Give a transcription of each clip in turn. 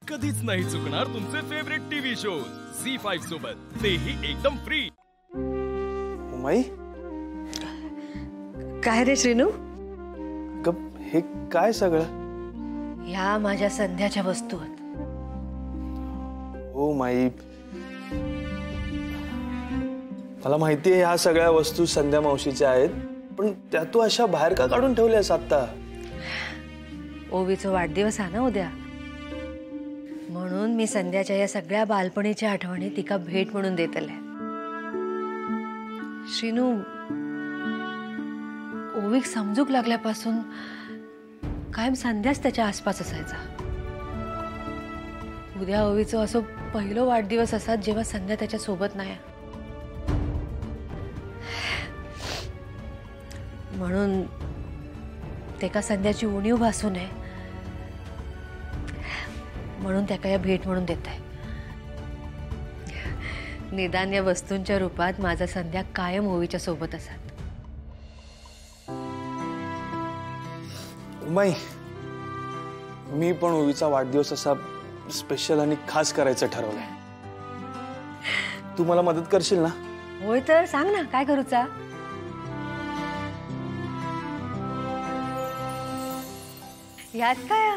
कधीच नाही चुकणार तुमचे फेवरेट टीव्ही शोज झी5 सोबत, तेही एकदम फ्री। उमाई, काय रे श्रीनू? हे काय सगळं? ह्या माझ्या संध्याच्या वस्तू आहेत। हो माई, मला माहिती आहे ह्या सगळ्या वस्तू संध्या मावशीच्या आहेत, पण त्या तू अशा बाहेर का काढून ठेवल्यास आता? ओवीचा वाढदिवस आहे ना उद्या, म्हणून मी संध्याच्या या सगळ्या बालपणीच्या आठवणी तिका भेट म्हणून देतले। श्रीनू, ओवीक समजूक लागल्यापासून कायम संध्याच त्याच्या आसपास असायचा। उद्या ओवीचं असं पहिलं वाढदिवस असतात जेव्हा संध्या त्याच्या सोबत नाही, म्हणून तेका संध्याची उणीव भासू नये म्हणून त्याका या भेट म्हणून देत आहे। निदान या वस्तूंच्या रूपात माझा संध्या कायम ओवीच्या सोबत असत। उमाई, मी पण ओवीचा वाढदिवस असा स्पेशल आणि खास करायचं ठरवलंय। तू मला मदत करशील ना? होय तर सांग ना, काय करूचा? यात काय?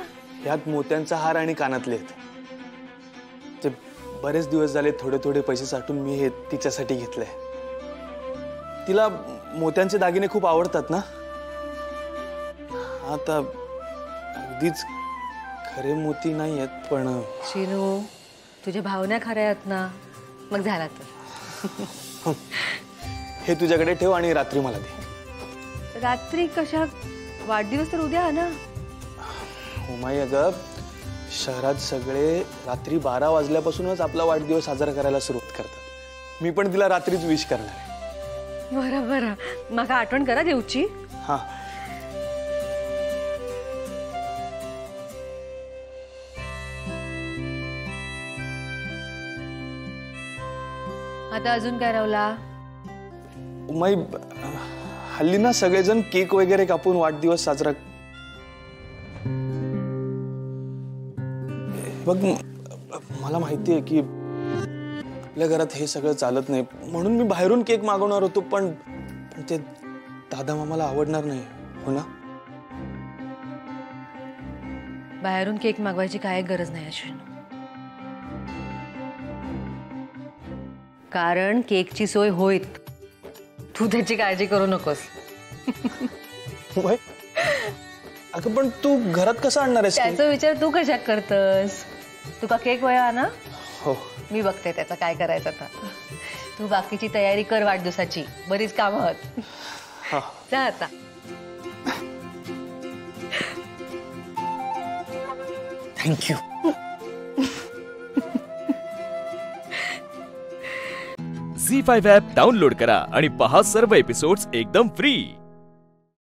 यात मोत्यांचा हार आणि कानातले आहेत। ते बरेच दिवस झाले थोडे थोडे पैसे साठवून मी हे तिच्यासाठी घेतलंय। तिला मोत्यांचे दागिने खूप आवडतात ना। आता अगदीच खरे मोती नाही आहेत, पण श्रीनू, तुझ्या भावना खऱ्या आहेत ना, मग झाला तर। हे तुझ्याकडे ठेव आणि रात्री मला दे। रात्री कशा? वाढदिवस तर उद्या आहे ना। उमाई, अगं शहरात सगळे रात्री 12 वाजल्यापासूनच आपला वाढदिवस साजरा करायला सुरुवात करतात। मी पण तिला रात्रीच विश करणार आहे। बरं बरं, माका आठवण करा देऊची। हा, आता अजून काय रावला? उमाई, हल्ली ना सगळेजण केक वगैरे कापून वाढदिवस साजरा बघ। मला माहिती आहे की आपल्या घरात हे सगळं चालत नाही, म्हणून मी बाहेरून केक मागवणार होतो, पण ते दादा मामाला आवडणार नाही, हो ना? बाहेरून केक मागवायची काय गरज नाही श्रीनू, कारण केकची सोय होईल, तू त्याची काळजी करू नकोस। अगं पण तू घरात कसं आणणार आहेस? त्याचा विचार तू कशात करतस? तुका केक वया ना? हो, मी बघते त्याचा काय करायचं आता। तू बाकीची तयारी कर वाढदिवसाची, बरीच कामं आहेत। हा, जा आता। थँक्यू। झी5 ॲप डाउनलोड करा आणि पहा सर्व एपिसोड्स एकदम फ्री।